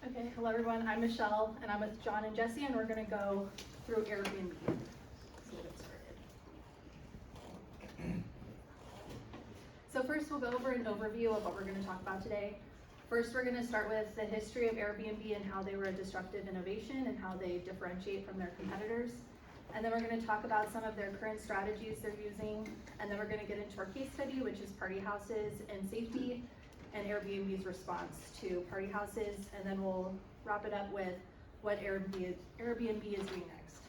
Okay, hello everyone, I'm Michelle and I'm with John and Jesse and we're gonna go through Airbnb. So we'll get started. So first we'll go over an overview of what we're gonna talk about today. First we're gonna start with the history of Airbnb and how they were a disruptive innovation and how they differentiate from their competitors. And then we're gonna talk about some of their current strategies they're using. And then we're gonna get into our case study, which is party houses and safety, and Airbnb's response to party houses, and then we'll wrap it up with what Airbnb is doing next.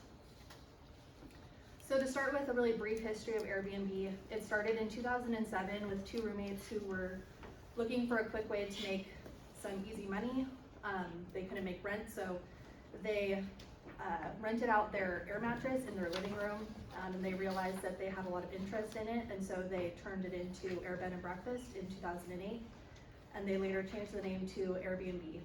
So to start with a really brief history of Airbnb, it started in 2007 with two roommates who were looking for a quick way to make some easy money. They couldn't make rent, so they rented out their air mattress in their living room, and they realized that they had a lot of interest in it, and so they turned it into Bed and Breakfast in 2008. And they later changed the name to Airbnb.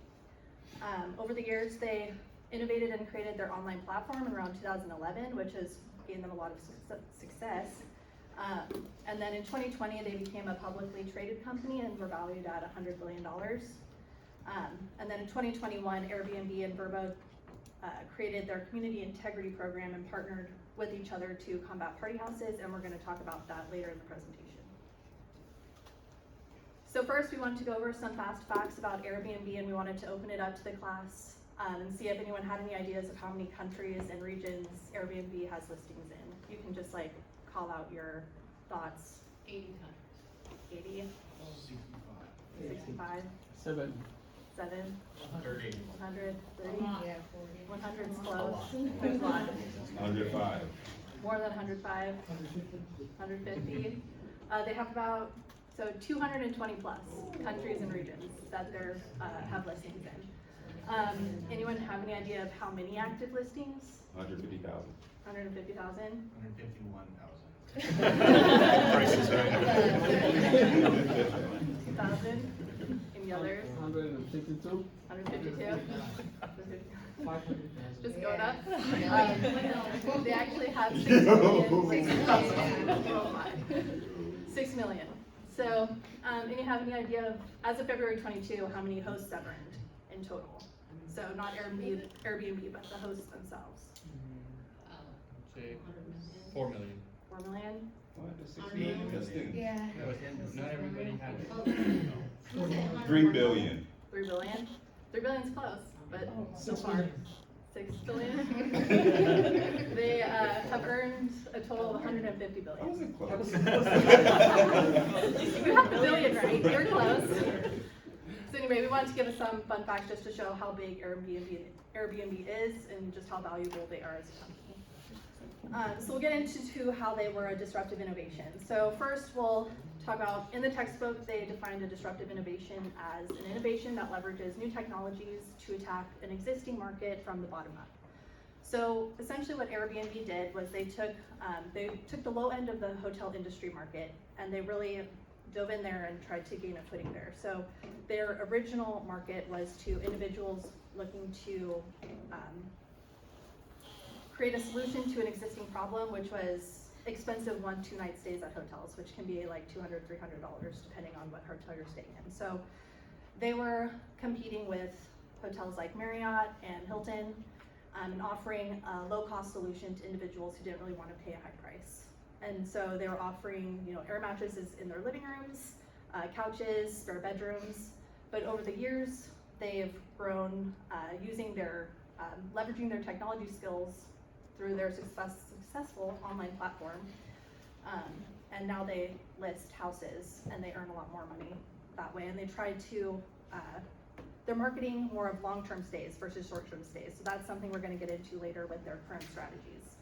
Over the years, they innovated and created their online platform around 2011, which has gained them a lot of success. And then in 2020, they became a publicly traded company and were valued at $100 billion. And then in 2021, Airbnb and Vrbo created their community integrity program and partnered with each other to combat party houses, and we're going to talk about that later in the presentation. So first, we wanted to go over some fast facts about Airbnb, and we wanted to open it up to the class and see if anyone had any ideas of how many countries and regions Airbnb has listings in. You can just like call out your thoughts. 80 countries. 80? 65? 7. 7? 30. 100? 30? Yeah, 40. 100's close. There's a lot. 105. More than 105? 150? They have about 220 plus countries and regions that they have listings in. Anyone have any idea of how many active listings? 150,000. 150,000? 151,000. Price is right. 2,000? Any others? 152. 152? 500,000. Just going up? Yeah. They actually have 6 million worldwide. 6 million. So, and you have any idea of, as of February 22, how many hosts have earned in total? So not Airbnb, but the hosts themselves. Say 4 million. 4 million? Yeah. Not everybody has it. 3 billion. 3 billion? 3 billion's close, but so far. 6 billion? They have earned a total of 150 billion. Wasn't close. You have the billion right, you're close. So anyway, we wanted to give us some fun facts just to show how big Airbnb is and just how valuable they are as a company. So we'll get into how they were a disruptive innovation. So first we'll talk about, in the textbook, they defined a disruptive innovation as an innovation that leverages new technologies to attack an existing market from the bottom up. So essentially what Airbnb did was they took the low end of the hotel industry market and they really dove in there and tried to gain a footing there. So their original market was to individuals looking to create a solution to an existing problem, which was expensive 1-2 night stays at hotels, which can be like $200, $300 depending on what hotel you're staying in. So they were competing with hotels like Marriott and Hilton and offering a low-cost solution to individuals who didn't really want to pay a high price. And so they were offering, air mattresses in their living rooms, couches, spare bedrooms. But over the years, they've grown using their leveraging their technology skills through their successful online platform, and now they list houses and they earn a lot more money that way, and they try to they're marketing more of long-term stays versus short-term stays, so that's something we're going to get into later with their current strategies.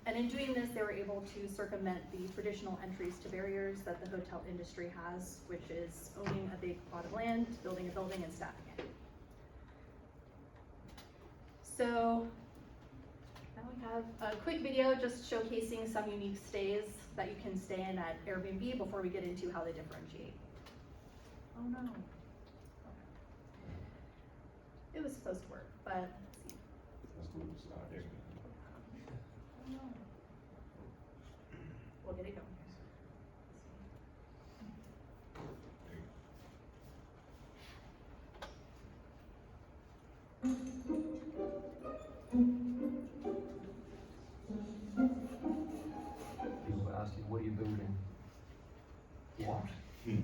And in doing this, they were able to circumvent the traditional entries to barriers that the hotel industry has, which is owning a big plot of land, building a building, and staffing it. So now we have a quick video just showcasing some unique stays that you can stay in at Airbnb before we get into how they differentiate. Oh no. Okay. It was supposed to work, but let's see. Oh no. We'll get it going.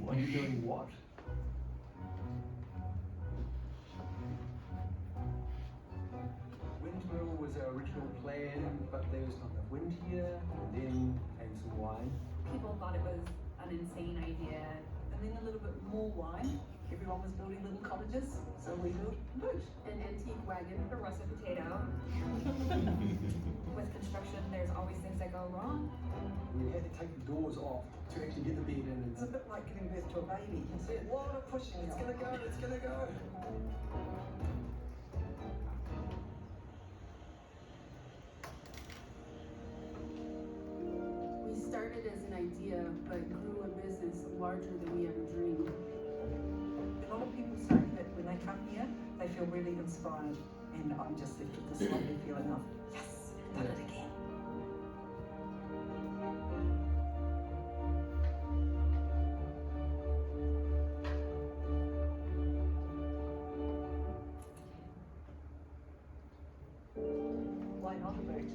Are you doing what? Windmill was our original plan, but there was not enough wind here, and then came some wine. People thought it was an insane idea, and then a little bit more wine. Everyone was building little cottages, so we built a boat. An antique wagon, a russet potato. With construction, there's always things that go wrong. We had to take the doors off to actually get the bed in. It's a bit like giving birth to a baby. You see it, water pushing, it's gonna go, it's gonna go. We started as an idea, but grew a business larger than we ever dreamed. A lot of people say that when they come here, they feel really inspired, and I'm just left with this lovely feeling of, yes, done it again. Why not a boat?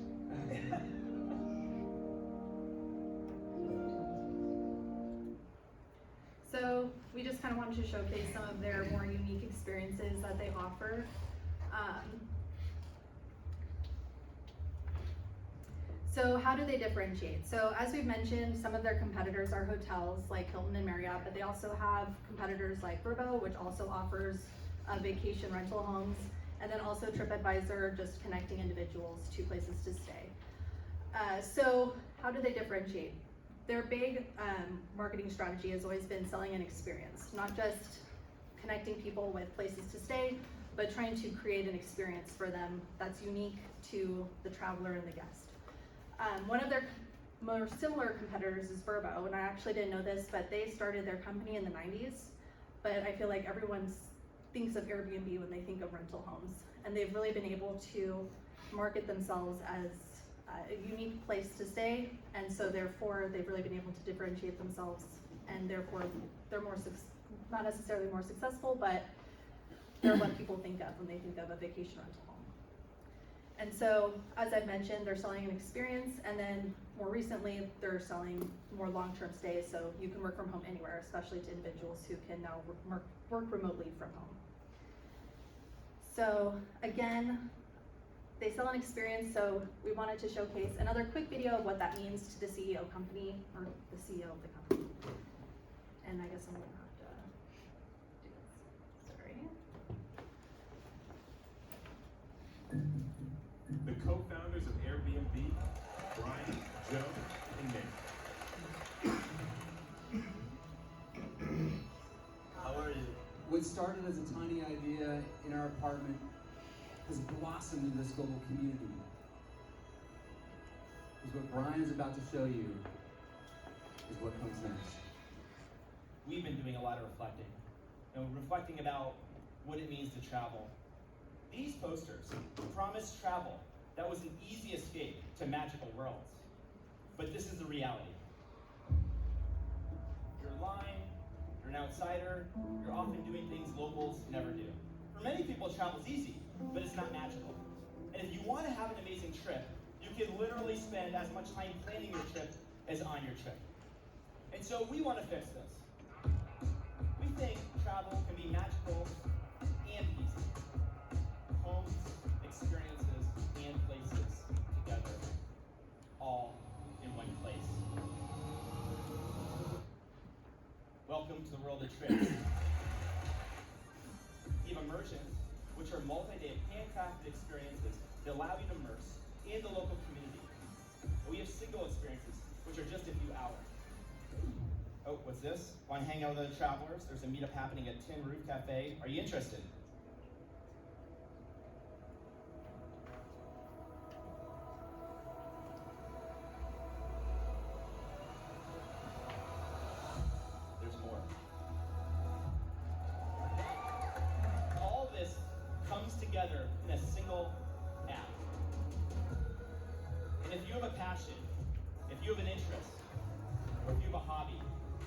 So we just kind of wanted to showcase some of their more unique experiences that they offer. So how do they differentiate? So as we've mentioned, some of their competitors are hotels like Hilton and Marriott, but they also have competitors like Vrbo, which also offers vacation rental homes, and then also TripAdvisor, just connecting individuals to places to stay. So how do they differentiate? Their big marketing strategy has always been selling an experience, not just connecting people with places to stay, but trying to create an experience for them that's unique to the traveler and the guest. One of their more similar competitors is Vrbo, and I actually didn't know this, but they started their company in the 90s, but I feel like everyone thinks of Airbnb when they think of rental homes, and they've really been able to market themselves as a unique place to stay, and so therefore they've really been able to differentiate themselves, and therefore they're not necessarily more successful, but they're what people think of when they think of a vacation rental home. And so, as I've mentioned, they're selling an experience, and then more recently they're selling more long-term stays, so you can work from home anywhere, especially to individuals who can now work remotely from home. So again, they sell an experience, so we wanted to showcase another quick video of what that means to the CEO company, or the CEO of the company. And I guess I'm gonna have to do this, sorry. The co-founders of Airbnb, Brian, Joe, and Nick. How are you? What started as a tiny idea in our apartment has blossomed into this global community. Because what Brian is about to show you is what comes next. We've been doing a lot of reflecting. Reflecting about what it means to travel. These posters promise travel that was an easy escape to magical worlds. But this is the reality. You're lying, you're an outsider, you're often doing things locals never do. For many people, travel's easy, but it's not magical. And if you want to have an amazing trip, you can literally spend as much time planning your trip as on your trip. And so we want to fix this. We think travel can be magical and easy. Homes, experiences, and places together, all in one place. Welcome to the world of trips. We have immersions, which are multi-day handcrafted experiences that allow you to immerse in the local community. And we have single experiences, which are just a few hours. Oh, what's this? Want to hang out with other travelers? There's a meetup happening at Tin Roof Cafe. Are you interested? There's more. All this comes together in a single app. And if you have a passion, if you have an interest, or if you have a hobby,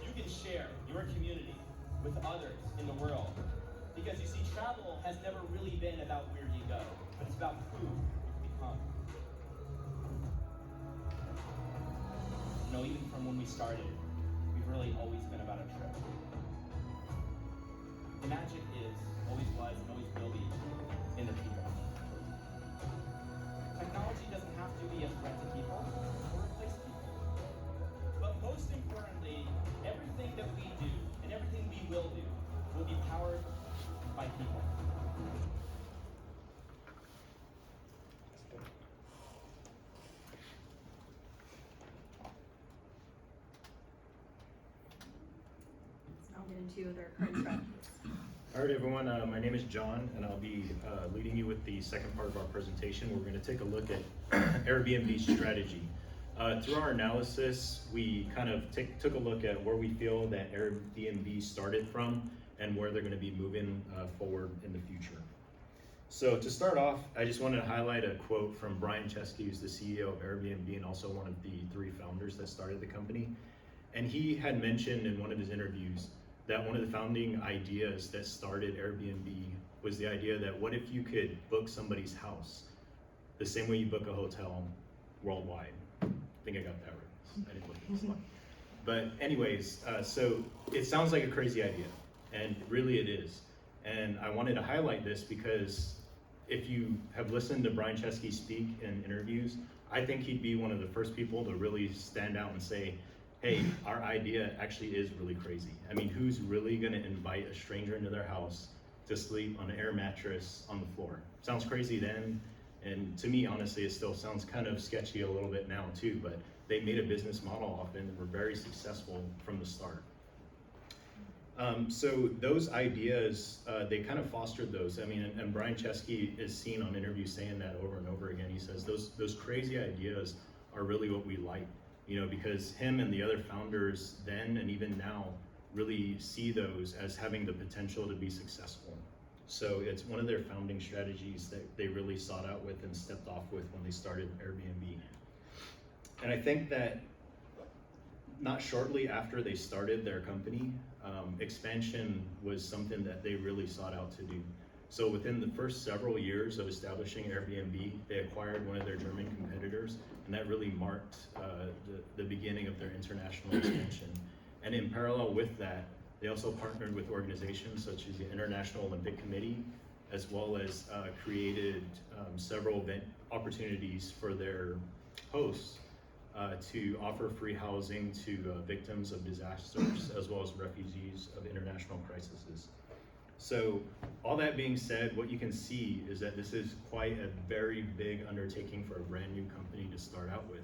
you can share your community with others in the world. Because you see, travel has never really been about where you go, but it's about who you become. Even from when we started, we've really always been about a trip. The magic is, always was, and always will be in the people. Technology doesn't have to be a threat to people or replace people. But most importantly, everything that we do and everything we will do will be powered by people. Let's now get into their current strategies. All right, everyone, my name is John, and I'll be leading you with the second part of our presentation. We're going to take a look at Airbnb's strategy. Through our analysis, we kind of took a look at where we feel that Airbnb started from and where they're going to be moving forward in the future. So to start off, I just wanted to highlight a quote from Brian Chesky, who's the CEO of Airbnb and also one of the 3 founders that started the company. And he had mentioned in one of his interviews that one of the founding ideas that started Airbnb was the idea that what if you could book somebody's house the same way you book a hotel worldwide? I think I got that right. I didn't look at the slide. But anyways, so it sounds like a crazy idea, and really it is. And I wanted to highlight this because if you have listened to Brian Chesky speak in interviews, I think he'd be one of the first people to really stand out and say, hey, our idea actually is really crazy. I mean, who's really gonna invite a stranger into their house to sleep on an air mattress on the floor? Sounds crazy then, and to me, honestly, it still sounds kind of sketchy a little bit now too, but they made a business model off it and were very successful from the start. So those ideas, they kind of fostered those. I mean, and Brian Chesky is seen on interviews saying that over and over again. He says those crazy ideas are really what we like. You know, because him and the other founders then and even now really see those as having the potential to be successful. So it's one of their founding strategies that they really sought out with and stepped off with when they started Airbnb. And I think that not shortly after they started their company, expansion was something that they really sought out to do. So within the first several years of establishing Airbnb, they acquired one of their German competitors, and that really marked the beginning of their international expansion. And in parallel with that, they also partnered with organizations such as the International Olympic Committee, as well as created several event opportunities for their hosts to offer free housing to victims of disasters, as well as refugees of international crises. So all that being said, what you can see is that this is quite a very big undertaking for a brand new company to start out with.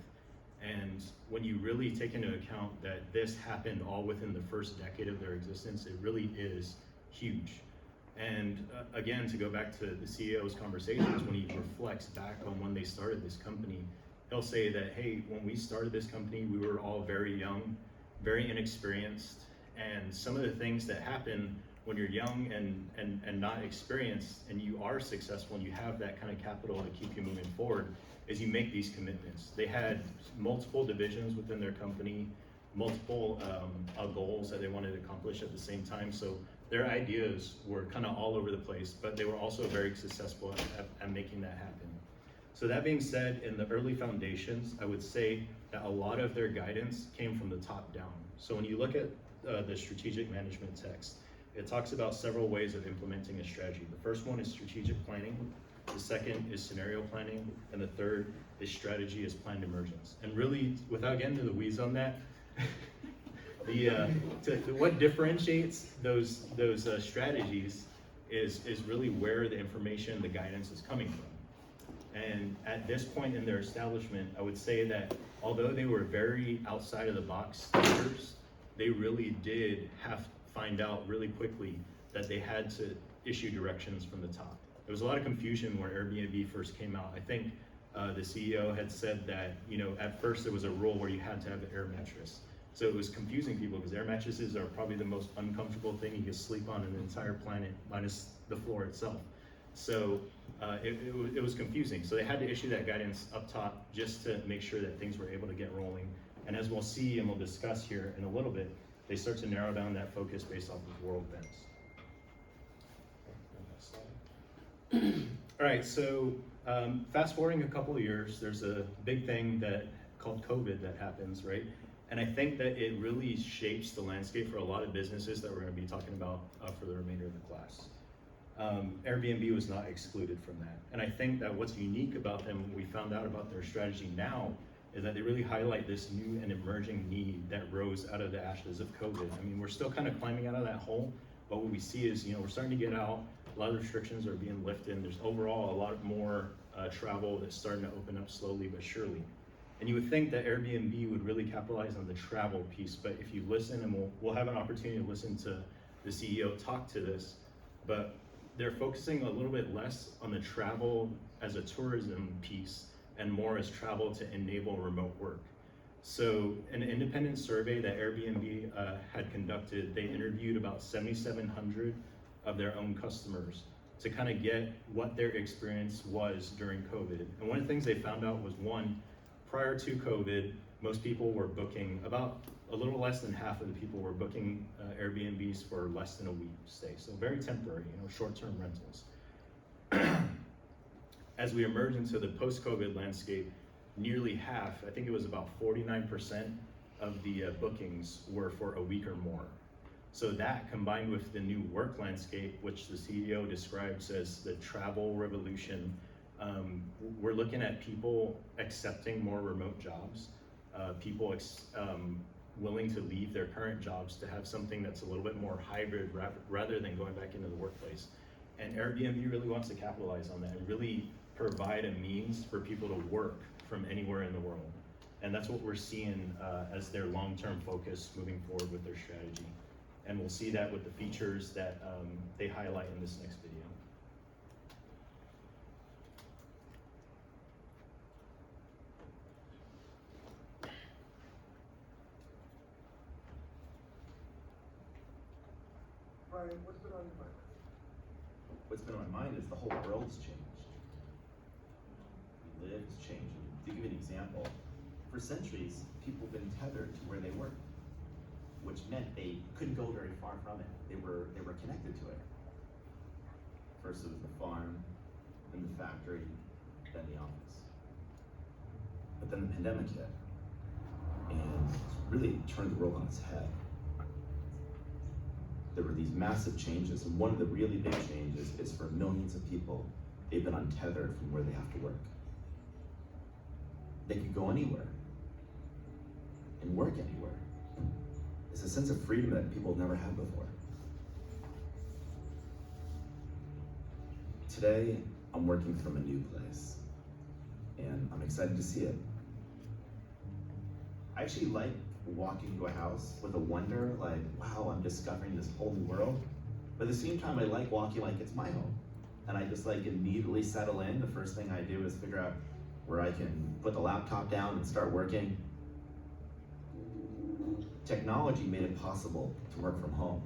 And when you really take into account that this happened all within the first decade of their existence, it really is huge. And again, to go back to the CEO's conversations, when he reflects back on when they started this company, he'll say that, hey, when we started this company, we were all very young, very inexperienced, and some of the things that happen when you're young and not experienced and you are successful and you have that kind of capital to keep you moving forward is you make these commitments. They had multiple divisions within their company, multiple goals that they wanted to accomplish at the same time. So their ideas were kind of all over the place, but they were also very successful at making that happen. So that being said, in the early foundations, I would say that a lot of their guidance came from the top down. So when you look at the strategic management text, it talks about several ways of implementing a strategy. The first one is strategic planning, the second is scenario planning, and the third is strategy as planned emergence. And really, without getting to the weeds on that, what differentiates those strategies is really where the information, the guidance is coming from. And at this point in their establishment, I would say that although they were very outside of the box thinkers, they really did find out really quickly that they had to issue directions from the top. There was a lot of confusion when Airbnb first came out. I think the CEO had said that, you know, at first there was a rule where you had to have an air mattress. So it was confusing people because air mattresses are probably the most uncomfortable thing you can sleep on an entire planet, minus the floor itself. So it was confusing. So they had to issue that guidance up top just to make sure that things were able to get rolling. And as we'll see and we'll discuss here in a little bit, they start to narrow down that focus based off of world events. All right, so fast forwarding a couple of years, there's a big thing called COVID that happens, right? And I think that it really shapes the landscape for a lot of businesses that we're gonna be talking about for the remainder of the class. Airbnb was not excluded from that. And I think that what's unique about them, what we found out about their strategy now, is that they really highlight this new and emerging need that rose out of the ashes of COVID. I mean, we're still kind of climbing out of that hole, but what we see is, we're starting to get out, a lot of restrictions are being lifted, and there's overall a lot more travel that's starting to open up slowly but surely. And you would think that Airbnb would really capitalize on the travel piece, but if you listen, and we'll have an opportunity to listen to the CEO talk to this, but they're focusing a little bit less on the travel as a tourism piece and more as travel to enable remote work. So an independent survey that Airbnb had conducted, they interviewed about 7,700 of their own customers to kind of get what their experience was during COVID. And one of the things they found out was, one, prior to COVID, most people were booking, about a little less than half of the people were booking Airbnbs for less than a week stay. So very temporary, short-term rentals. As we emerge into the post-COVID landscape, nearly half, I think it was about 49% of the bookings were for a week or more. So that, combined with the new work landscape, which the CEO describes as the travel revolution, we're looking at people accepting more remote jobs, people willing to leave their current jobs to have something that's a little bit more hybrid rather than going back into the workplace. And Airbnb really wants to capitalize on that and really provide a means for people to work from anywhere in the world. And that's what we're seeing as their long-term focus moving forward with their strategy. And we'll see that with the features that they highlight in this next video. Brian, what's been on your mind? What's been on my mind is the whole world's changed. We live has changed. To give you an example, for centuries, people have been tethered to where they work, which meant they couldn't go very far from it. They were connected to it. First it was the farm, then the factory, then the office. But then the pandemic hit, and really turned the world on its head. There were these massive changes, and one of the really big changes is for millions of people, they've been untethered from where they have to work. They could go anywhere and work anywhere. It's a sense of freedom that people have never had before. Today, I'm working from a new place, and I'm excited to see it. I actually like walking into a house with a wonder, like, wow, I'm discovering this whole new world. But at the same time, I like walking like it's my home. And I just like immediately settle in. The first thing I do is figure out where I can put the laptop down and start working. Technology made it possible to work from home.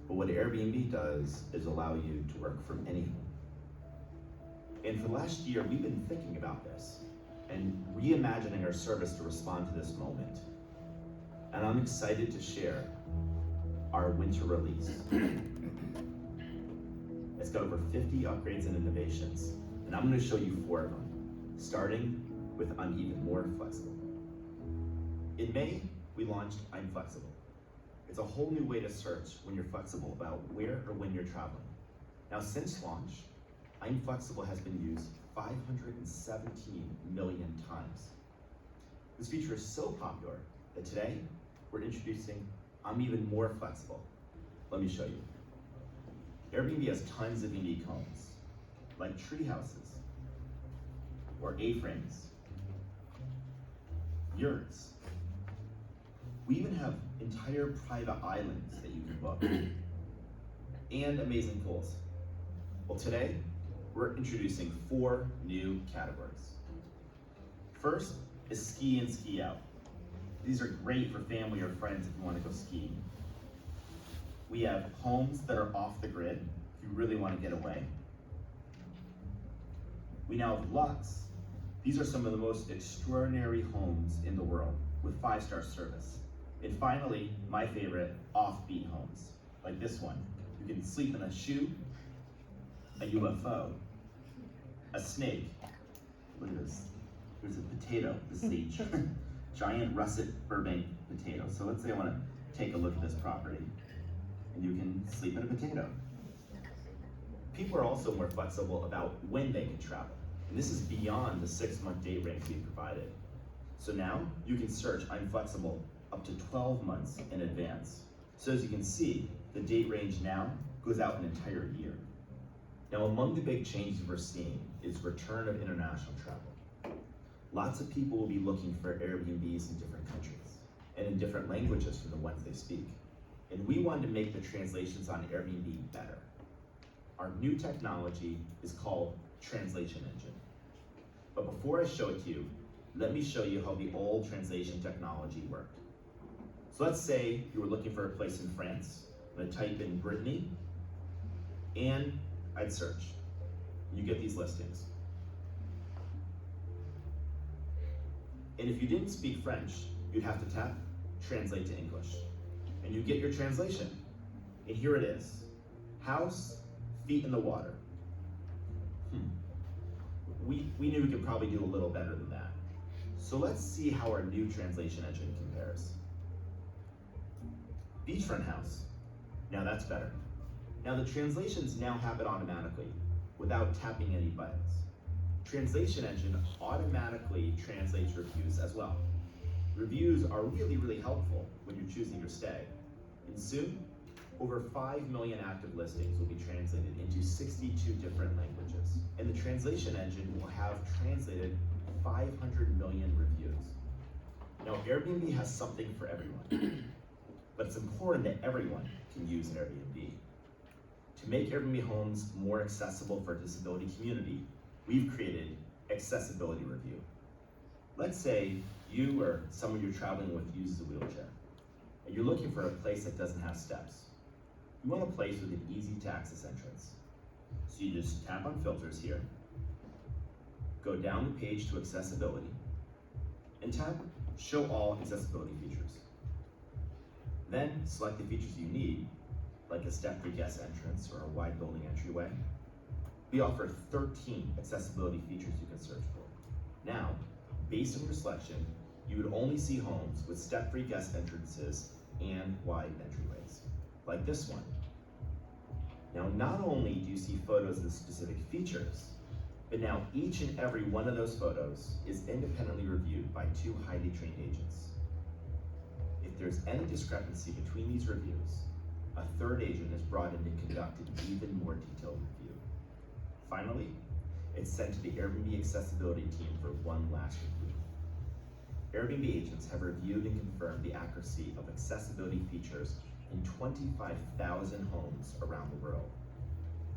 But what Airbnb does is allow you to work from any home. And for the last year, we've been thinking about this and reimagining our service to respond to this moment. And I'm excited to share our winter release. It's got over 50 upgrades and innovations, and I'm going to show you 4 of them, starting with I'm Even More Flexible. In May, we launched I'm Flexible. It's a whole new way to search when you're flexible about where or when you're traveling. Now, since launch, I'm Flexible has been used 517 million times. This feature is so popular that today we're introducing I'm Even More Flexible. Let me show you. Airbnb has tons of unique homes, like tree houses, or A-frames, yurts. We even have entire private islands that you can book, and amazing pools. Well, today, we're introducing 4 new categories. First is ski and ski out. These are great for family or friends if you want to go skiing. We have homes that are off the grid if you really want to get away. We now have Lux. These are some of the most extraordinary homes in the world with 5-star service. And finally, my favorite, offbeat homes, like this one. You can sleep in a shoe, a UFO, a snake. Look at this. There's a potato, the sage. giant russet Burbank potato. So let's say I want to take a look at this property, and you can sleep in a potato. People are also more flexible about when they can travel. And this is beyond the 6-month date range we provided. So now you can search I'm flexible up to 12 months in advance. So as you can see, the date range now goes out an entire year. Now, among the big changes we're seeing is return of international travel. Lots of people will be looking for Airbnbs in different countries and in different languages from the ones they speak. And we wanted to make the translations on Airbnb better. Our new technology is called Translation Engine. But before I show it to you, let me show you how the old translation technology worked. So let's say you were looking for a place in France. I'm gonna type in Brittany, and I'd search. You get these listings. And if you didn't speak French, you'd have to tap Translate to English. And you get your translation. And here it is. House, feet in the water. We knew we could probably do a little better than that. So let's see how our new translation engine compares. Beachfront house. Now that's better. Now the translations now happen automatically without tapping any buttons. Translation engine automatically translates reviews as well. Reviews are really, really helpful when you're choosing your stay. And soon, over 5 million active listings will be translated into 62 different languages. And the translation engine will have translated 500 million reviews. Now, Airbnb has something for everyone, but it's important that everyone can use an Airbnb. To make Airbnb homes more accessible for a disability community, we've created Accessibility Review. Let's say you or someone you're traveling with uses a wheelchair, and you're looking for a place that doesn't have steps. You want a place with an easy to access entrance. So you just tap on filters here, go down the page to accessibility, and tap show all accessibility features. Then select the features you need, like a step-free guest entrance or a wide building entryway. We offer 13 accessibility features you can search for. Now, based on your selection, you would only see homes with step-free guest entrances and wide entryways, like this one. Now, not only do you see photos of the specific features, but now each and every one of those photos is independently reviewed by 2 highly trained agents. If there's any discrepancy between these reviews, a 3rd agent is brought in to conduct an even more detailed review. Finally, it's sent to the Airbnb accessibility team for one last review. Airbnb agents have reviewed and confirmed the accuracy of accessibility features in 25,000 homes around the world.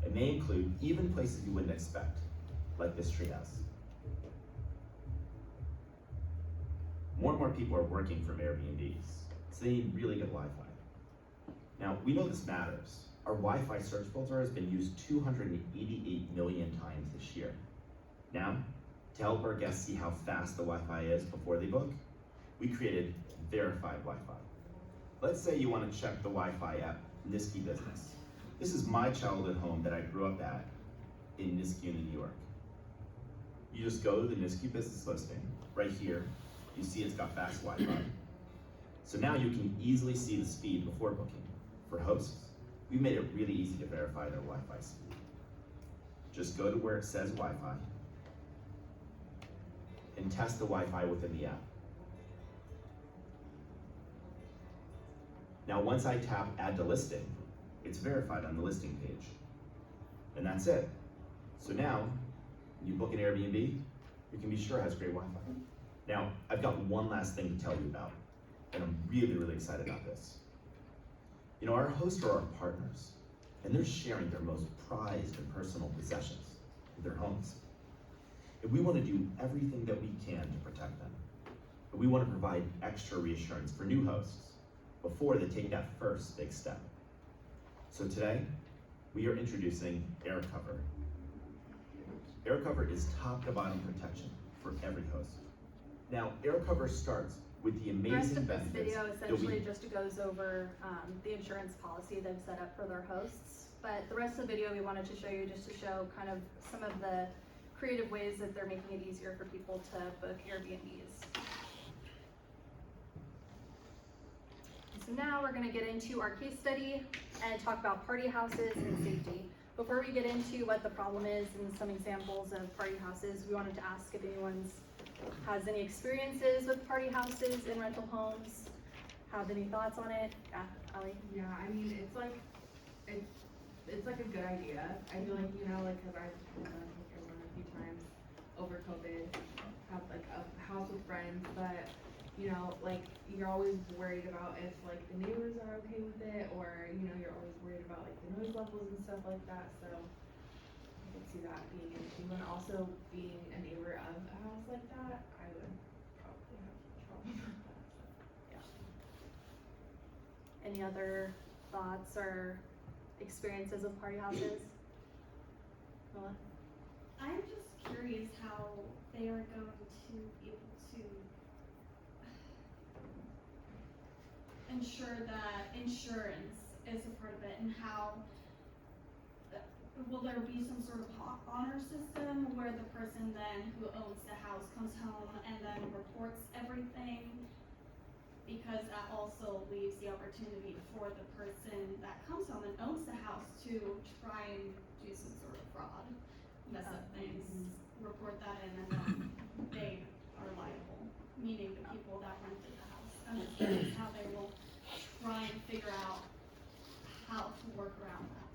It may include even places you wouldn't expect, like this treehouse. More and more people are working from Airbnbs, so they need really good Wi-Fi. Now, we know this matters. Our Wi-Fi search filter has been used 288 million times this year. Now, to help our guests see how fast the Wi-Fi is before they book, we created verified Wi-Fi. Let's say you want to check the Wi-Fi at Niskey Business. This is my childhood home that I grew up at in Niskayuna, New York. You just go to the Niskey Business listing. Right here, you see it's got fast Wi-Fi. So now you can easily see the speed before booking. For hosts, we made it really easy to verify their Wi-Fi speed. Just go to where it says Wi-Fi and test the Wi-Fi within the app. Now, once I tap Add to Listing, it's verified on the listing page. And that's it. So now, when you book an Airbnb, you can be sure it has great Wi-Fi. Now, I've got one last thing to tell you about, and I'm really, really excited about this. You know, our hosts are our partners, and they're sharing their most prized and personal possessions, their homes. And we want to do everything that we can to protect them. And we want to provide extra reassurance for new hosts before they take that first big step. So today, we are introducing AirCover. AirCover is top to bottom protection for every host. Now, AirCover starts with the The rest amazing of this benefits video that essentially just goes over the insurance policy they've set up for their hosts. But the rest of the video we wanted to show you just to show kind of some of the creative ways that they're making it easier for people to book Airbnbs. So now we're gonna get into our case study and talk about party houses and safety. Before we get into what the problem is and some examples of party houses, we wanted to ask if anyone has any experiences with party houses in rental homes, have any thoughts on it? Yeah, Ally? Yeah, I mean, it's like a good idea. I feel like, you know, like, cause I've done one a few times over COVID, have like a house with friends, but, you know, like, you're always worried about if like the neighbors are okay with it, or, you know, you're always worried about like the noise levels and stuff like that, so I could see that being an issue, and also being a neighbor of a house like that, I would probably have trouble with that, so. Any other thoughts or experiences with party houses? Noah? I'm just curious how they are going to be able to ensure that insurance is a part of it, and how will there be some sort of honor system where the person then who owns the house comes home and then reports everything? Because that also leaves the opportunity for the person that comes home and owns the house to try and do some sort of fraud, mess up things, report that in, and then they are liable, meaning the people that rented the house. I'm just curious how they will try and figure out how to work around that.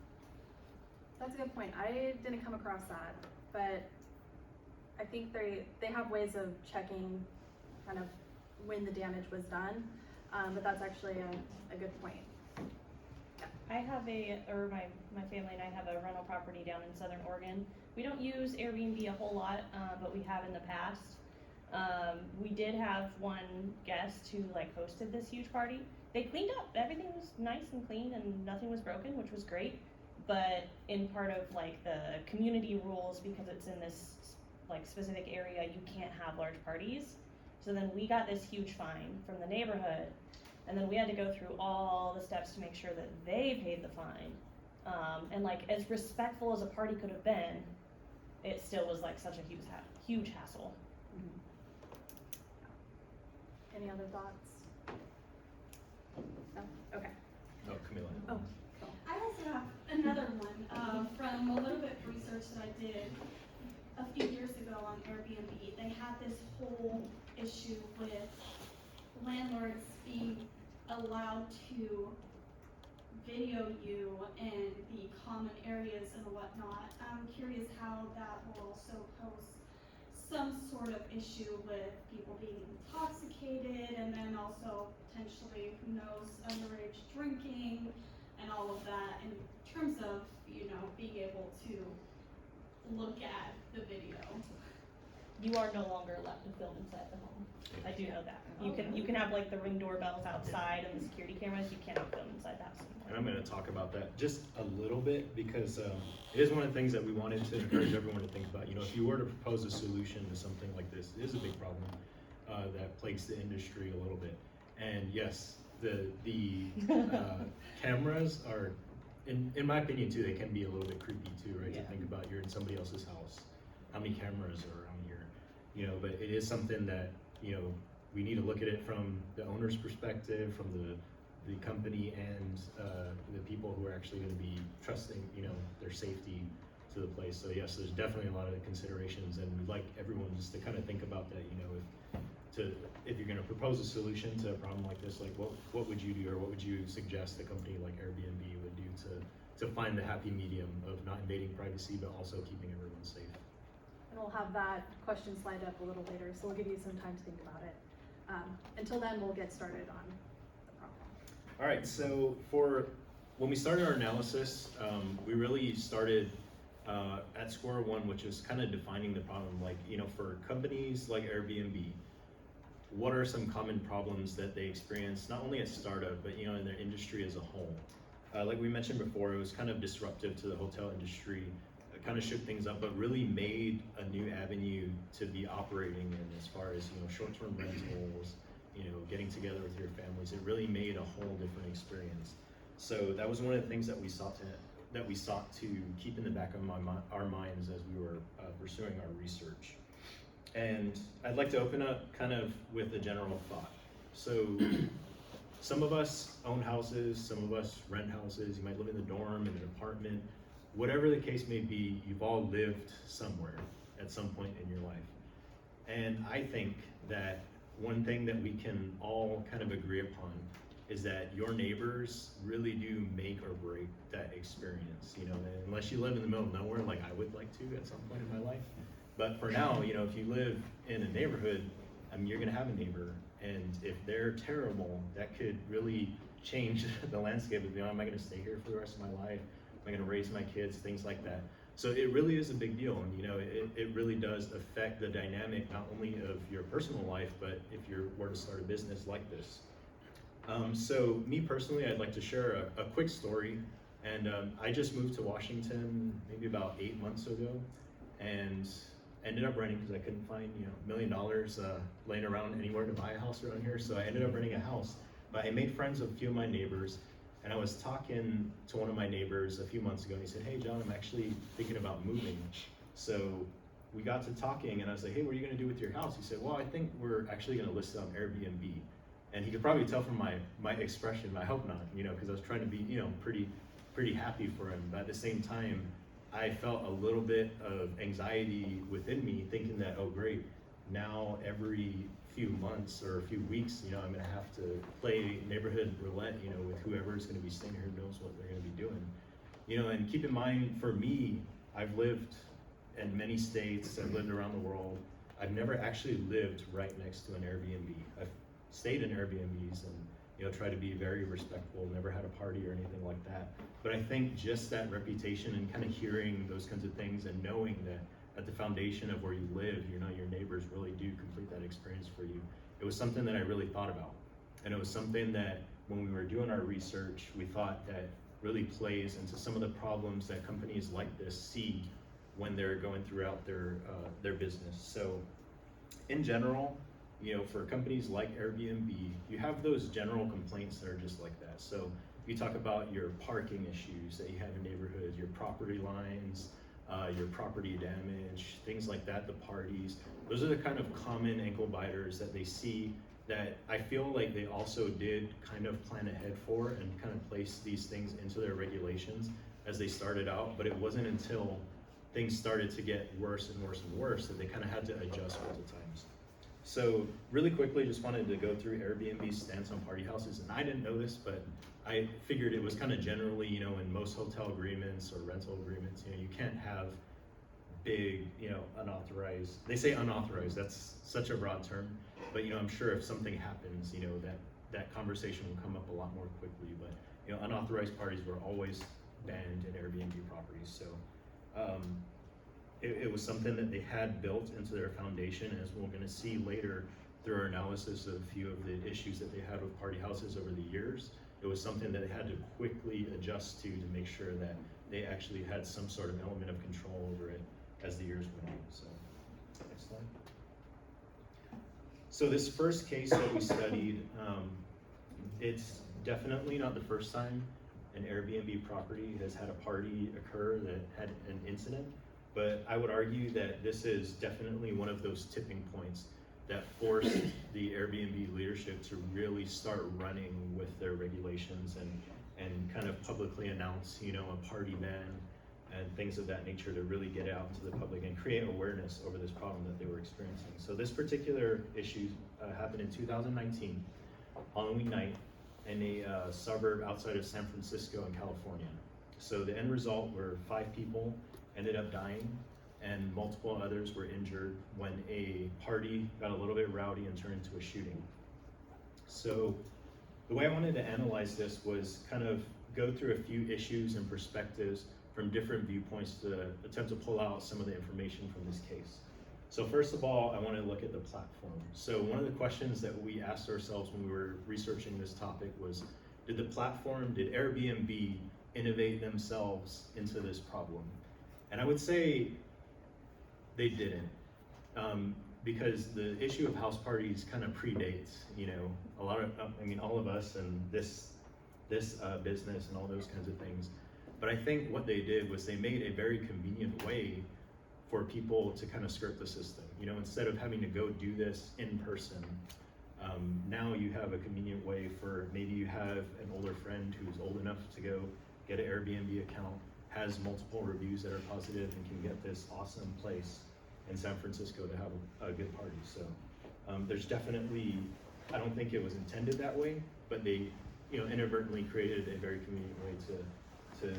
That's a good point. I didn't come across that, but I think they have ways of checking kind of when the damage was done, but that's actually a good point. Yeah. I have my family and I have a rental property down in Southern Oregon. We don't use Airbnb a whole lot, but we have in the past. We did have one guest who like hosted this huge party. They cleaned up, everything was nice and clean and nothing was broken, which was great. But in part of like the community rules, because it's in this like specific area, you can't have large parties. So then we got this huge fine from the neighborhood, and then we had to go through all the steps to make sure that they paid the fine. And like as respectful as a party could have been, it still was like such a huge hassle. Any other thoughts? No? Okay. Oh, Camila. Oh. I also have another one from a little bit of research that I did a few years ago on Airbnb. They had this whole issue with landlords being allowed to video you in the common areas and whatnot. I'm curious how that will also pose some sort of issue with people being intoxicated, and then also potentially, who knows, underage drinking and all of that in terms of, you know, being able to look at the video. You are no longer allowed to film inside the home. I do know that. You can have like the Ring doorbells outside and the security cameras. You cannot film inside the house anymore. And I'm going to talk about that just a little bit, because it is one of the things that we wanted to encourage everyone to think about. You know, if you were to propose a solution to something like this, it is a big problem that plagues the industry a little bit. And yes, the cameras are, in my opinion too, they can be a little bit creepy too, right? Yeah. To think about, you're in somebody else's house, how many cameras are around here, you know? But it is something that, you know, we need to look at it from the owner's perspective, from the company, and the people who are actually going to be trusting, you know, their safety to the place. So yes, there's definitely a lot of considerations, and we'd like everyone just to kind of think about that. You know, if you're going to propose a solution to a problem like this, like what would you do, or what would you suggest a company like Airbnb would do to find the happy medium of not invading privacy but also keeping everyone safe? And we'll have that question slide up a little later, so we'll give you some time to think about it. Until then, we'll get started on the problem. All right, so when we started our analysis, we really started at square one, which is kind of defining the problem. Like, you know, for companies like Airbnb, what are some common problems that they experience, not only at startup, but, you know, in their industry as a whole? Like we mentioned before, it was kind of disruptive to the hotel industry. It kind of shook things up, but really made a new avenue to be operating in, as far as, you know, short-term rentals, you know, getting together with your families. It really made a whole different experience. So that was one of the things that we sought to keep in the back of our minds as we were pursuing our research. And I'd like to open up kind of with a general thought. So some of us own houses, some of us rent houses, you might live in the dorm, in an apartment, whatever the case may be, you've all lived somewhere at some point in your life. And I think that one thing that we can all kind of agree upon is that your neighbors really do make or break that experience, you know, unless you live in the middle of nowhere like I would like to at some point in my life. But for now, you know, if you live in a neighborhood, I mean, you're gonna have a neighbor, and if they're terrible, that could really change the landscape of, you know, am I gonna stay here for the rest of my life? Am I gonna raise my kids, things like that. So it really is a big deal, and you know, it really does affect the dynamic not only of your personal life, but if you were to start a business like this. So me personally, I'd like to share a quick story. And I just moved to Washington maybe about 8 months ago, and ended up renting because I couldn't find, you know, $1 million laying around anywhere to buy a house around here. So I ended up renting a house. But I made friends with a few of my neighbors, and I was talking to one of my neighbors a few months ago, and he said, "Hey John, I'm actually thinking about moving." So we got to talking, and I was like, "Hey, what are you gonna do with your house?" He said, "Well, I think we're actually gonna list it on Airbnb." And he could probably tell from my expression, I hope not, you know, because I was trying to be, you know, pretty happy for him. But at the same time, I felt a little bit of anxiety within me, thinking that, oh great, now every few months or a few weeks, you know, I'm gonna have to play neighborhood roulette, you know, with whoever's gonna be staying here, who knows what they're gonna be doing. You know, and keep in mind, for me, I've lived in many states, I've lived around the world. I've never actually lived right next to an Airbnb. I've stayed in Airbnbs and, you know, try to be very respectful, never had a party or anything like that. But I think just that reputation and kind of hearing those kinds of things and knowing that at the foundation of where you live, you know, your neighbors really do complete that experience for you. It was something that I really thought about. And it was something that when we were doing our research, we thought that really plays into some of the problems that companies like this see when they're going throughout their business. So in general, you know, for companies like Airbnb, you have those general complaints that are just like that. So you talk about your parking issues that you have in neighborhoods, your property lines, your property damage, things like that, the parties. Those are the kind of common ankle biters that they see that I feel like they also did kind of plan ahead for and kind of place these things into their regulations as they started out, but it wasn't until things started to get worse and worse and worse that they kind of had to adjust with the times. So really quickly, just wanted to go through Airbnb's stance on party houses, and I didn't know this, but I figured it was kind of generally, you know, in most hotel agreements or rental agreements, you know, you can't have big, you know, unauthorized, they say unauthorized, that's such a broad term, but you know, I'm sure if something happens, you know, that conversation will come up a lot more quickly, but you know, unauthorized parties were always banned in Airbnb properties. So it was something that they had built into their foundation, as we're gonna see later through our analysis of a few of the issues that they had with party houses over the years. It was something that they had to quickly adjust to make sure that they actually had some sort of element of control over it as the years went on. So, next slide. So this first case that we studied, it's definitely not the first time an Airbnb property has had a party occur that had an incident, but I would argue that this is definitely one of those tipping points that forced the Airbnb leadership to really start running with their regulations and kind of publicly announce, you know, a party ban and things of that nature to really get out to the public and create awareness over this problem that they were experiencing. So this particular issue happened in 2019, Halloween night, in a suburb outside of San Francisco in California. So the end result were 5 people ended up dying and multiple others were injured when a party got a little bit rowdy and turned into a shooting. So the way I wanted to analyze this was kind of go through a few issues and perspectives from different viewpoints to attempt to pull out some of the information from this case. So first of all, I want to look at the platform. So one of the questions that we asked ourselves when we were researching this topic was, did Airbnb innovate themselves into this problem? And I would say they didn't, because the issue of house parties kind of predates, you know, a lot of, I mean, all of us and this business and all those kinds of things. But I think what they did was they made a very convenient way for people to kind of skirt the system. You know, instead of having to go do this in person, Now you have a convenient way for, maybe you have an older friend who's old enough to go get an Airbnb account, has multiple reviews that are positive, and can get this awesome place in San Francisco to have a good party. So there's definitely, I don't think it was intended that way, but they, you know, inadvertently created a very convenient way to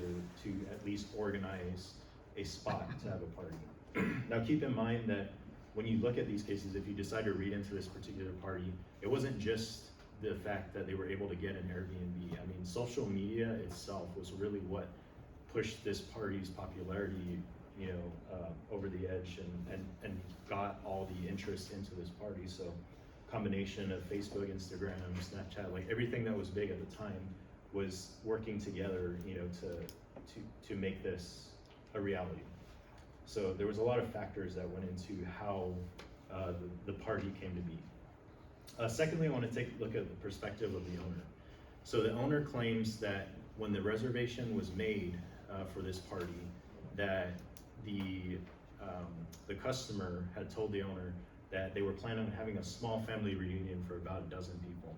at least organize a spot to have a party. Now keep in mind that when you look at these cases, if you decide to read into this particular party, it wasn't just the fact that they were able to get an Airbnb. I mean, social media itself was really what pushed this party's popularity, you know, over the edge and got all the interest into this party. So combination of Facebook, Instagram, Snapchat, like everything that was big at the time was working together, you know, to make this a reality. So there was a lot of factors that went into how the party came to be. Secondly, I want to take a look at the perspective of the owner. So the owner claims that when the reservation was made for this party, that the customer had told the owner that they were planning on having a small family reunion for about a dozen people.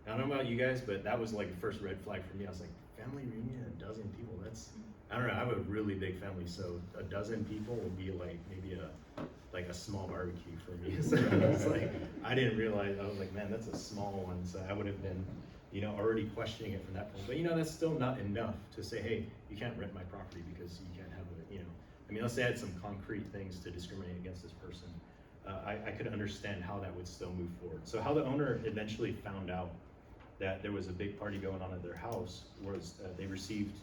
Now, I don't know about you guys, but that was like the first red flag for me. I was like, family reunion, a dozen people, that's, I don't know, I have a really big family, so a dozen people would be like maybe a small barbecue for me. So I was like, I didn't realize, I was like, man, that's a small one. So I would have been, you know, already questioning it from that point. But you know, that's still not enough to say, hey, you can't rent my property because you can't have a, you know, I mean, let's say I had some concrete things to discriminate against this person. I could understand how that would still move forward. So how the owner eventually found out that there was a big party going on at their house was they received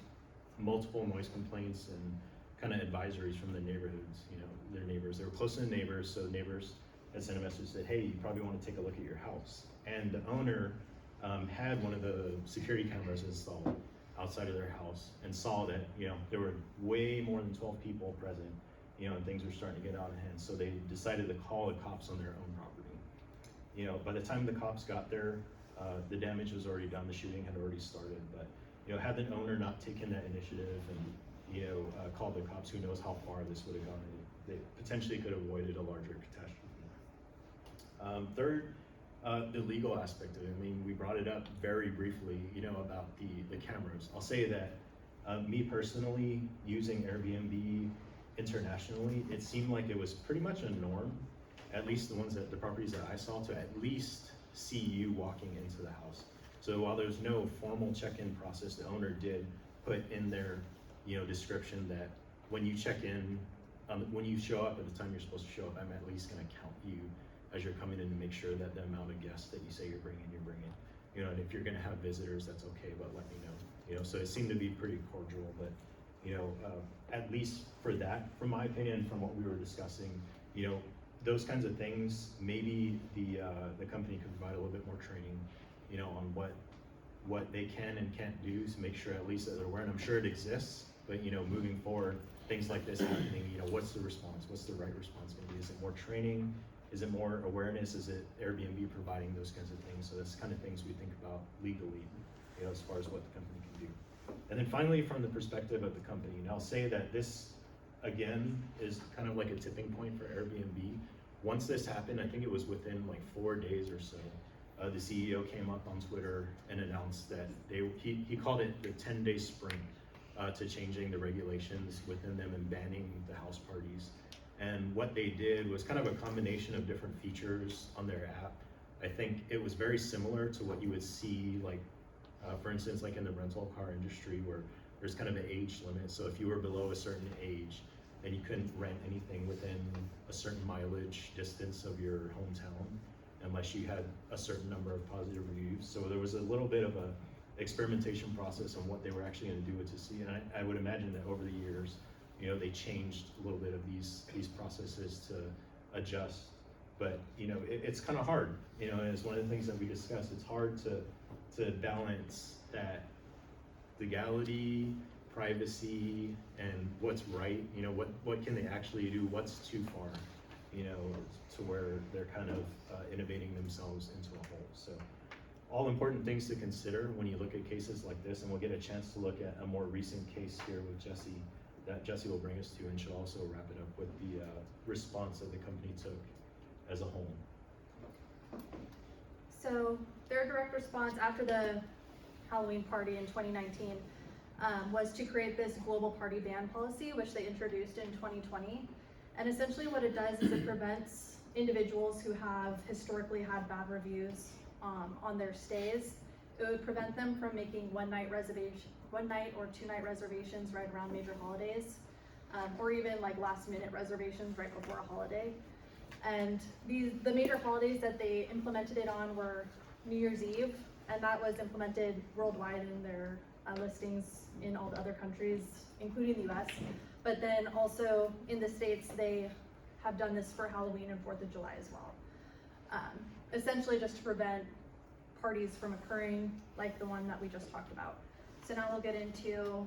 multiple noise complaints and kind of advisories from the neighborhoods, you know, their neighbors. They were close to the neighbors, so neighbors had sent a message that, hey, you probably want to take a look at your house. And the owner had one of the security cameras installed outside of their house and saw that, you know, there were way more than 12 people present, you know, and things were starting to get out of hand. So they decided to call the cops on their own property. You know, by the time the cops got there, the damage was already done, the shooting had already started, but, you know, had the owner not taken that initiative and, you know, called the cops, who knows how far this would have gone, they potentially could have avoided a larger catastrophe. Third, the legal aspect of it. I mean, we brought it up very briefly, you know, about the cameras. I'll say that me personally, using Airbnb internationally, it seemed like it was pretty much a norm, at least the properties that I saw, to at least see you walking into the house. So while there's no formal check-in process, the owner did put in their, you know, description that when you check in, when you show up at the time you're supposed to show up, I'm at least going to count you as you're coming in to make sure that the amount of guests that you say you're bringing. You know, and if you're going to have visitors, that's okay, but let me know. You know, so it seemed to be pretty cordial, but, you know, at least for that, from my opinion, from what we were discussing, you know, those kinds of things, maybe the company could provide a little bit more training, you know, on what they can and can't do to make sure at least that they're aware. And I'm sure it exists, but, you know, moving forward, things like this happening, you know, what's the response? What's the right response going to be? Is it more training? Is it more awareness? Is it Airbnb providing those kinds of things? So that's the kind of things we think about legally, you know, as far as what the company can do. And then finally, from the perspective of the company, and I'll say that this, again, is kind of like a tipping point for Airbnb. Once this happened, I think it was within like 4 days or so, the CEO came up on Twitter and announced that he called it the 10-day sprint to changing the regulations within them and banning the house parties. And what they did was kind of a combination of different features on their app. I think it was very similar to what you would see, like, for instance, like in the rental car industry, where there's kind of an age limit. So if you were below a certain age, then you couldn't rent anything within a certain mileage distance of your hometown, unless you had a certain number of positive reviews. So there was a little bit of a experimentation process on what they were actually going to do with to see. And I would imagine that over the years, you know, they changed a little bit of these processes to adjust. But, you know, it's kind of hard, you know, and it's one of the things that we discussed. It's hard to balance that legality, privacy, and what's right. You know, what can they actually do? What's too far, you know, to where they're kind of innovating themselves into a hole. So all important things to consider when you look at cases like this, and we'll get a chance to look at a more recent case here with Jesse that Jesse will bring us to, and she'll also wrap it up with the response that the company took as a whole. So their direct response after the Halloween party in 2019 was to create this global party ban policy, which they introduced in 2020. And essentially what it does is it prevents individuals who have historically had bad reviews on their stays. It would prevent them from making one night or 2 night reservations right around major holidays, or even like last minute reservations right before a holiday. And the major holidays that they implemented it on were New Year's Eve, and that was implemented worldwide in their listings in all the other countries, including the US. But then also in the States, they have done this for Halloween and 4th of July as well. Essentially just to prevent parties from occurring like the one that we just talked about. So now we'll get into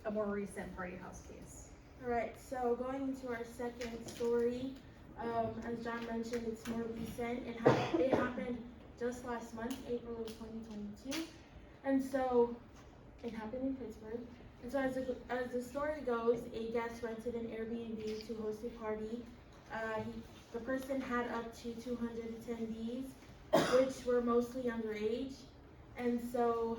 a more recent party house case. Alright, so going into our second story, as John mentioned, it's more recent. It happened just last month, April of 2022. And so it happened in Pittsburgh. And so as the story goes, a guest rented an Airbnb to host a party. The person had up to 200 attendees, which were mostly underage. And so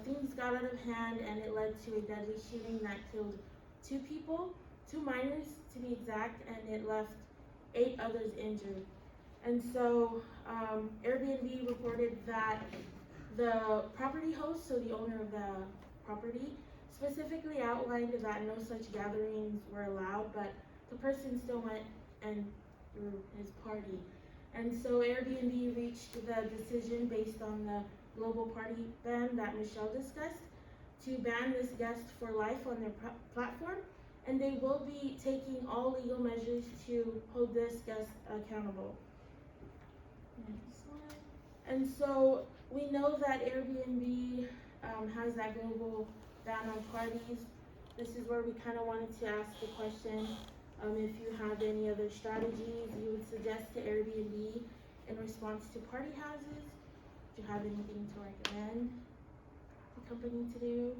things got out of hand, and it led to a deadly shooting that killed 2 people, 2 minors to be exact, and it left 8 others injured. And so Airbnb reported that the property host, so the owner of the property, specifically outlined that no such gatherings were allowed, but the person still went and threw his party. And so Airbnb reached the decision based on the global party ban that Michelle discussed to ban this guest for life on their platform, and they will be taking all legal measures to hold this guest accountable. Next slide. And so we know that Airbnb has that global ban on parties. This is where we kind of wanted to ask the question, if you have any other strategies you would suggest to Airbnb in response to party houses. Do you have anything to recommend the company to do?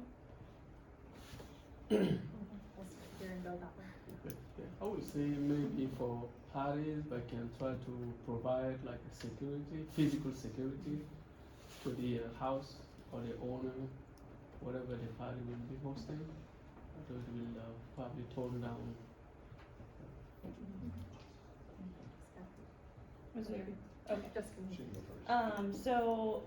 I would say maybe for parties, they can try to provide like a security, physical security to the house or the owner, whatever the party will be hosting. So it will probably tone down. Was there? Okay. Just so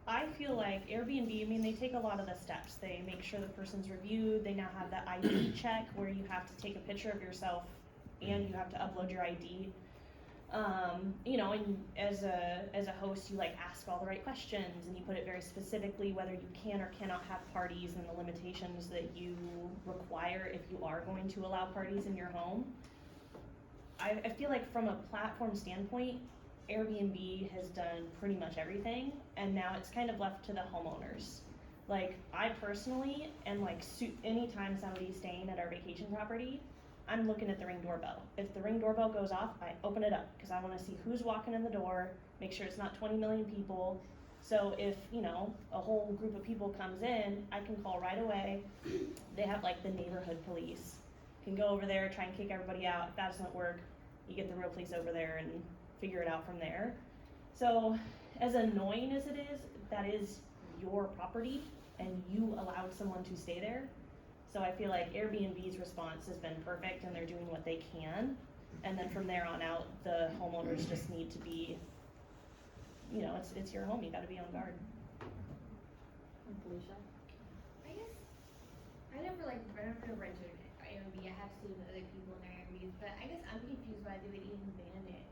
I feel like Airbnb, I mean, they take a lot of the steps. They make sure the person's reviewed. They now have that ID check where you have to take a picture of yourself and you have to upload your ID. You know, and as a host, you like ask all the right questions and you put it very specifically whether you can or cannot have parties and the limitations that you require if you are going to allow parties in your home. I feel like from a platform standpoint, Airbnb has done pretty much everything, and now it's kind of left to the homeowners. Like, I personally am like, anytime somebody's staying at our vacation property, I'm looking at the Ring doorbell. If the Ring doorbell goes off, I open it up because I want to see who's walking in the door, make sure it's not 20 million people. So if, you know, a whole group of people comes in, I can call right away. They have like the neighborhood police. Can go over there, try and kick everybody out. If that doesn't work, you get the real police over there and figure it out from there. So as annoying as it is, that is your property and you allowed someone to stay there. So I feel like Airbnb's response has been perfect and they're doing what they can. And then from there on out, the homeowners just need to be, you know, it's your home, you gotta be on guard. Felicia? I guess I never rented Airbnb. I have seen other people in their Airbnbs, but I guess I'm confused why they would even ban it.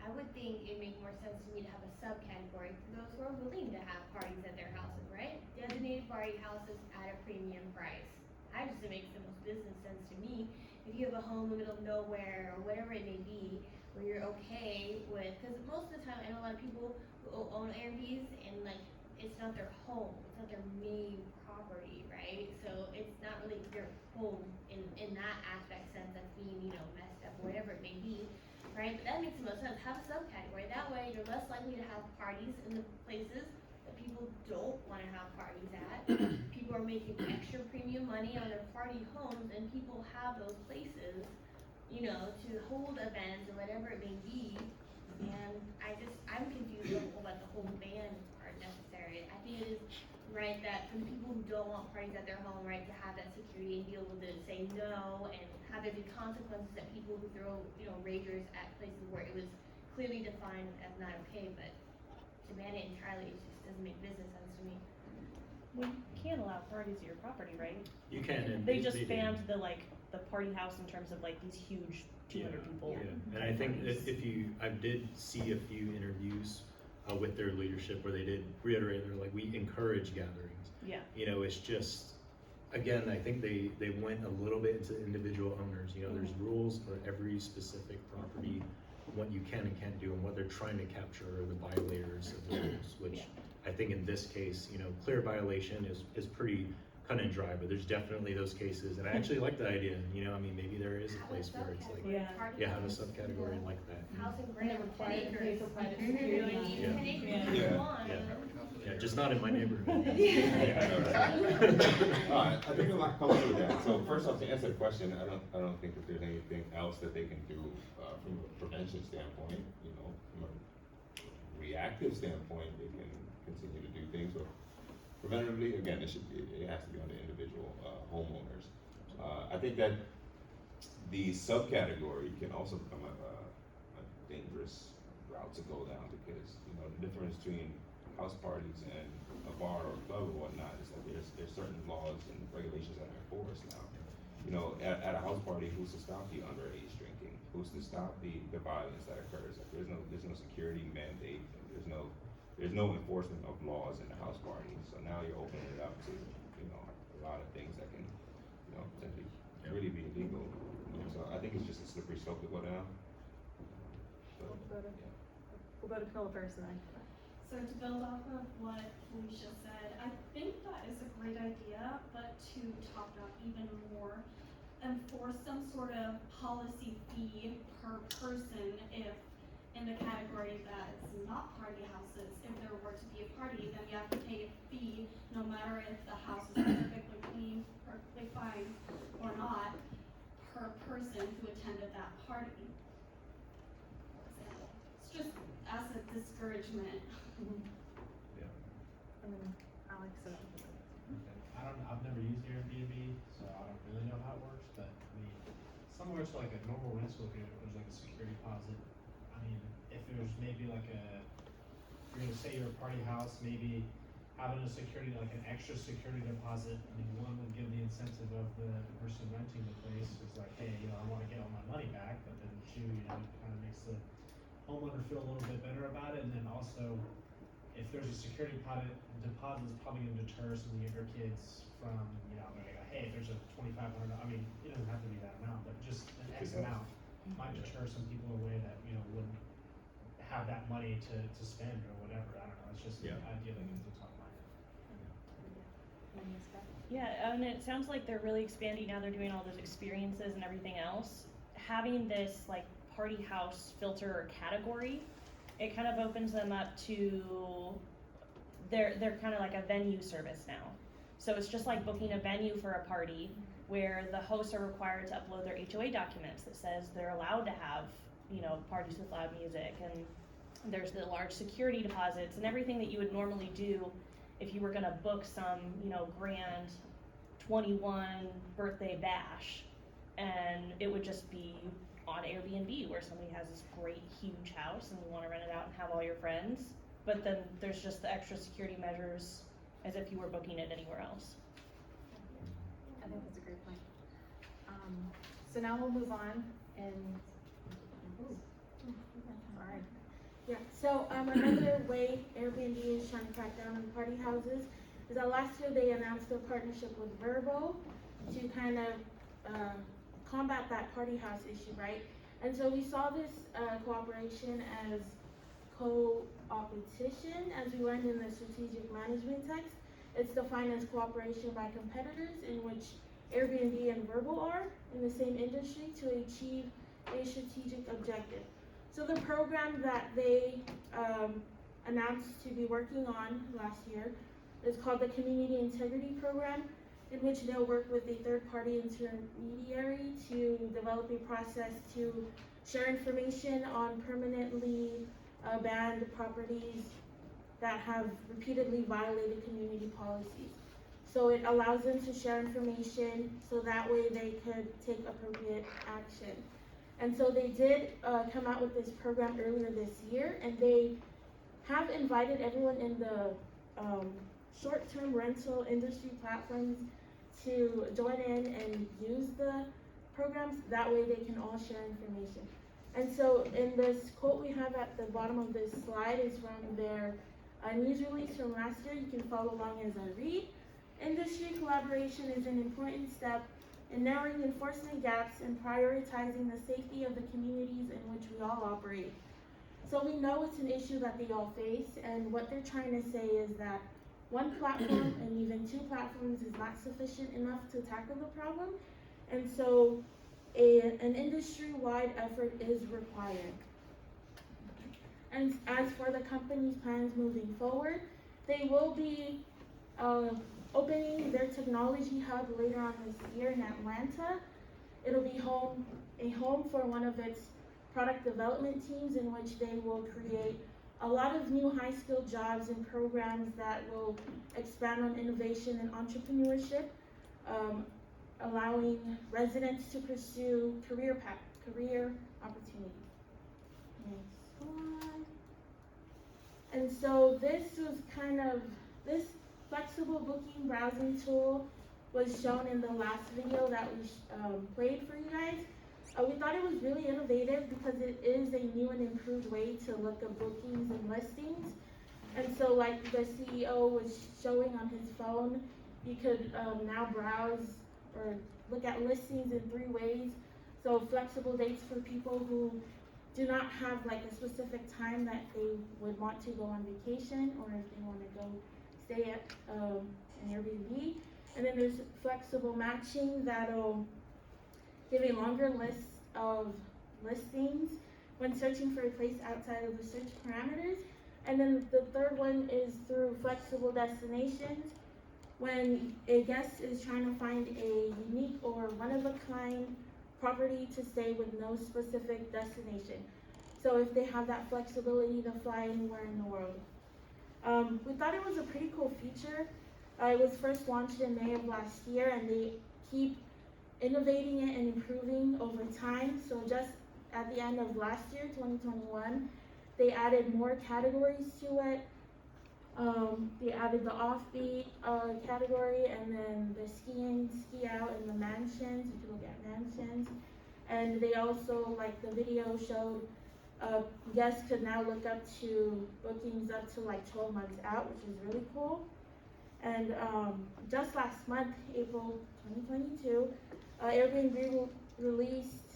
I would think it'd make more sense to me to have a subcategory for those who are willing to have parties at their houses, right? Designated party houses at a premium price. I just think it makes the most business sense to me. If you have a home in the middle of nowhere or whatever it may be, where you're okay with, because most of the time I know a lot of people who own Airbnbs and like it's not their home, it's not their main property, right? So it's not really your home in that aspect sense that's being, you know, messed up, whatever it may be, right? But that makes the most sense. Have a subcategory. That way you're less likely to have parties in the places that people don't want to have parties at. People are making extra premium money on their party homes, and people have those places, you know, to hold events or whatever it may be. And I'm confused about the whole ban part necessary. I think it is right that for the people who don't want parties at their home, right, to have that security and be able to say no and have there be consequences that people who throw, ragers at places where it was clearly defined as not okay, but to ban it entirely, it just doesn't make business sense to me. We can't allow parties at your property, right? You can, and They just do. banned the party house in terms of like these huge 200 people. Yeah, and I think that I did see a few interviews with their leadership where they did reiterate, they're like, we encourage gatherings. Yeah. It's just, again, I think they went a little bit into individual owners. There's rules for every specific property, what you can and can't do, and what they're trying to capture are the violators of the rules, which I think in this case, clear violation is pretty cut and dry, but there's definitely those cases, and I actually like the idea, maybe there is a place where it's like, have a subcategory like that. House and grant with 10 acres. pay for private You security. don't need Yeah. 10 acres if you Yeah. want. Yeah, just not in my neighborhood. I think a lot comes with that. So first off, to answer the question, I don't think that there's anything else that they can do from a prevention standpoint. From a reactive standpoint, they can continue to do things. But preventatively, again, it has to be on the individual homeowners. I think that the subcategory can also become a dangerous route to go down because the difference between house parties and a bar or a club or whatnot is that there's certain laws and regulations that are enforced now. At a house party, who's to stop the underage drinking? Who's to stop the violence that occurs? Like, there's no security mandate. There's no enforcement of laws in the house party. So now you're opening it up to a lot of things that can potentially really be illegal. So I think it's just a slippery slope to go down. We'll go to Camilla first and then. So to build off of what Felicia said, I think that is a great idea, but to top it up even more, enforce some sort of policy fee per person if in the category that is not party houses. If there were to be a party, then you have to pay a fee no matter if the house is perfectly clean, perfectly fine or not, per person who attended that party. It's just as a discouragement. Yeah. And then Alex. I've never used Airbnb, so I don't really know how it works, but somewhere it's like a normal rental agreement, there's like a security deposit. If there's maybe you're gonna say you're a party house, maybe having a security, like an extra security deposit, one would give the incentive of the person renting the place, is like, hey, I wanna get all my money back, but then two, it kind of makes the homeowner feel a little bit better about it, and then also, if there's a security deposit, it's probably gonna deter some of the younger kids from, hey, if there's a $2,500, it doesn't have to be that amount, but just an X amount might deter some people away that, wouldn't have that money to spend or whatever, I don't know, it's just an idea that comes to the top of my head. Yeah, and it sounds like they're really expanding now, they're doing all those experiences and everything else. Having this party house filter or category, it kind of opens them up to, they're kind of like a venue service now. So it's just like booking a venue for a party where the hosts are required to upload their HOA documents that says they're allowed to have, parties with loud music, and there's the large security deposits and everything that you would normally do if you were gonna book some, grand 21 birthday bash, and it would just be on Airbnb where somebody has this great huge house and you wanna rent it out and have all your friends, but then there's just the extra security measures as if you were booking it anywhere else. I think that's a great point. So now we'll move on and, sorry. Yeah, so another way Airbnb is trying to crack down on party houses is that last year they announced a partnership with Verbo to kind of combat that party house issue, right? And so we saw this cooperation as co-opetition, as we learned in the strategic management text. It's defined as cooperation by competitors in which Airbnb and Verbo are in the same industry to achieve a strategic objective. So the program that they announced to be working on last year is called the Community Integrity Program, in which they'll work with a third-party intermediary to develop a process to share information on permanently banned properties that have repeatedly violated community policies. So it allows them to share information so that way they could take appropriate action. And so they did come out with this program earlier this year, and they have invited everyone in the short-term rental industry platforms to join in and use the programs. That way they can all share information. And so in this quote we have at the bottom of this slide is from their news release from last year. You can follow along as I read. Industry collaboration is an important step in narrowing enforcement gaps and prioritizing the safety of the communities in which we all operate. So we know it's an issue that they all face, and what they're trying to say is that one platform and even two platforms is not sufficient enough to tackle the problem, and so an industry-wide effort is required. And as for the company's plans moving forward, they will be opening their technology hub later on this year in Atlanta. It'll be a home for one of its product development teams, in which they will create a lot of new high-skilled jobs and programs that will expand on innovation and entrepreneurship, allowing residents to pursue career opportunities. Next slide. And so this flexible booking browsing tool was shown in the last video that we played for you guys. We thought it was really innovative because it is a new and improved way to look at bookings and listings. And so like the CEO was showing on his phone, you could now browse or look at listings in 3 ways. So flexible dates for people who do not have like a specific time that they would want to go on vacation, or if they want to go stay at an Airbnb. And then there's flexible matching that'll give a longer list of listings when searching for a place outside of the search parameters. And then the third one is through flexible destinations, when a guest is trying to find a unique or one-of-a-kind property to stay with no specific destination. So if they have that flexibility to fly anywhere in the world. We thought it was a pretty cool feature. It was first launched in May of last year, and they keep innovating it and improving over time. So just at the end of last year, 2021, they added more categories to it. They added the offbeat category, and then the skiing, ski out, and the mansions. You can look at mansions. And they also, like the video showed, guests could now look up to bookings up to like 12 months out, which is really cool. And just last month, April 2022, Airbnb released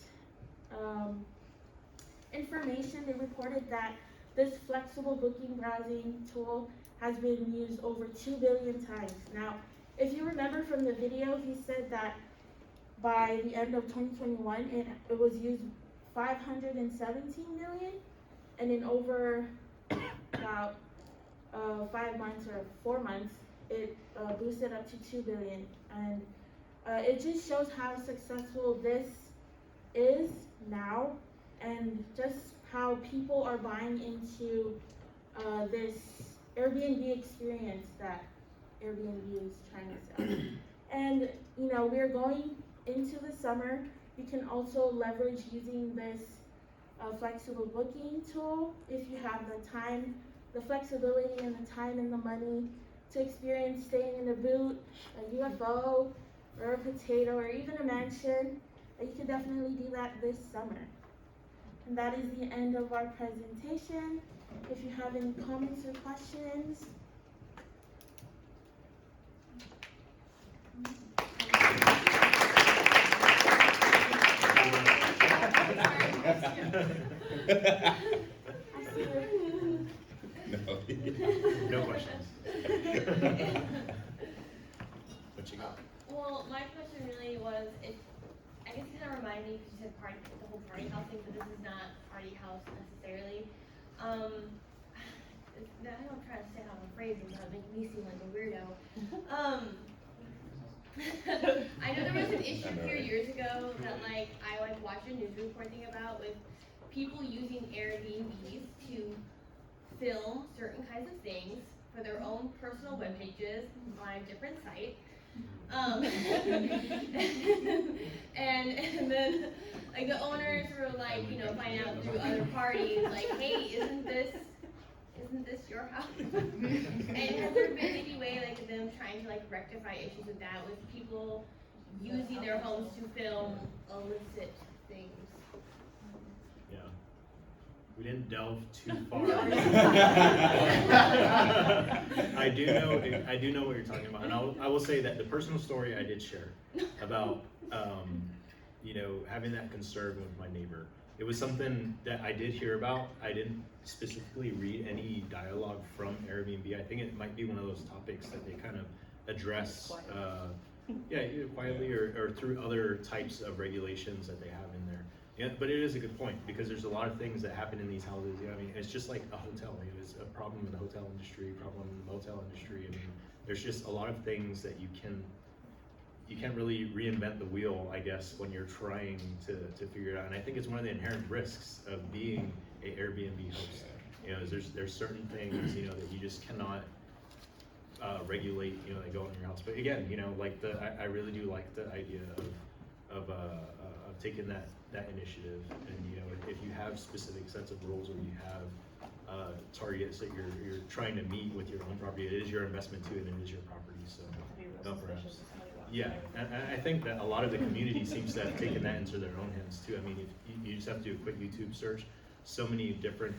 information. They reported that this flexible booking browsing tool has been used over 2 billion times. Now, if you remember from the video, he said that by the end of 2021, it was used 517 million, and in over about 5 months or 4 months, it boosted up to 2 billion. And it just shows how successful this is now, and just how people are buying into this Airbnb experience that Airbnb is trying to sell. And you know, we're going into the summer. You can also leverage using this flexible booking tool if you have the time, the flexibility and the time and the money to experience staying in a boot, a UFO, or a potato, or even a mansion. You can definitely do that this summer. And that is the end of our presentation. If you have any comments or questions. No questions. What you got? Well, my question really was, I guess it kind of reminded me, because you said party, the whole party house thing, but this is not party house necessarily. I don't try to say how I'm phrasing, but making me seem like a weirdo. I know there was an issue a few years ago that like I like watched a news reporting about with people using Airbnbs to film certain kinds of things for their own personal web pages on a different site. And then like the owners were like, you know, finding out through other parties like, hey, isn't this your house? And has there been any way like them trying to like rectify issues with that, with people using their homes to film illicit things? Yeah. We didn't delve too far. I do know what you're talking about, and I will say that the personal story I did share about you know, having that concern with my neighbor. It was something that I did hear about. I didn't specifically read any dialogue from Airbnb. I think it might be one of those topics that they kind of address, yeah, either quietly or through other types of regulations that they have in there. Yeah, but it is a good point, because there's a lot of things that happen in these houses. Yeah, I mean, it's just like a hotel. It was a problem in the hotel industry, problem in the motel industry. I mean, there's just a lot of things that you can't really reinvent the wheel, I guess, when you're trying to figure it out. And I think it's one of the inherent risks of being a Airbnb host. You know, there's certain things, you know, that you just cannot regulate, you know, that go in your house. But again, you know, like I really do like the idea of taking that initiative. And you know, if you have specific sets of rules, or you have targets that you're trying to meet with your own property, it is your investment too, and it is your property. So perhaps. Yeah, and I think that a lot of the community seems to have taken that into their own hands too. I mean, if you just have to do a quick YouTube search, so many different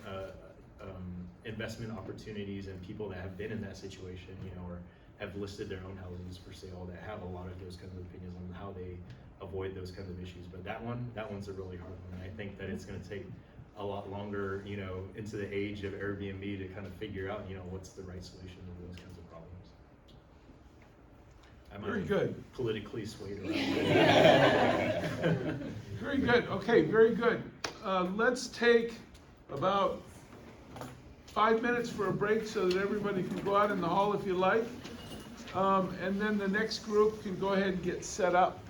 investment opportunities and people that have been in that situation, you know, or have listed their own houses for sale, that have a lot of those kinds of opinions on how they avoid those kinds of issues. But that one's a really hard one. And I think that it's going to take a lot longer, you know, into the age of Airbnb to kind of figure out, you know, what's the right solution to those kinds of problems. Very good. Politically swayed around. Very good. Okay, very good. Let's take about 5 minutes for a break so that everybody can go out in the hall if you like. And then the next group can go ahead and get set up.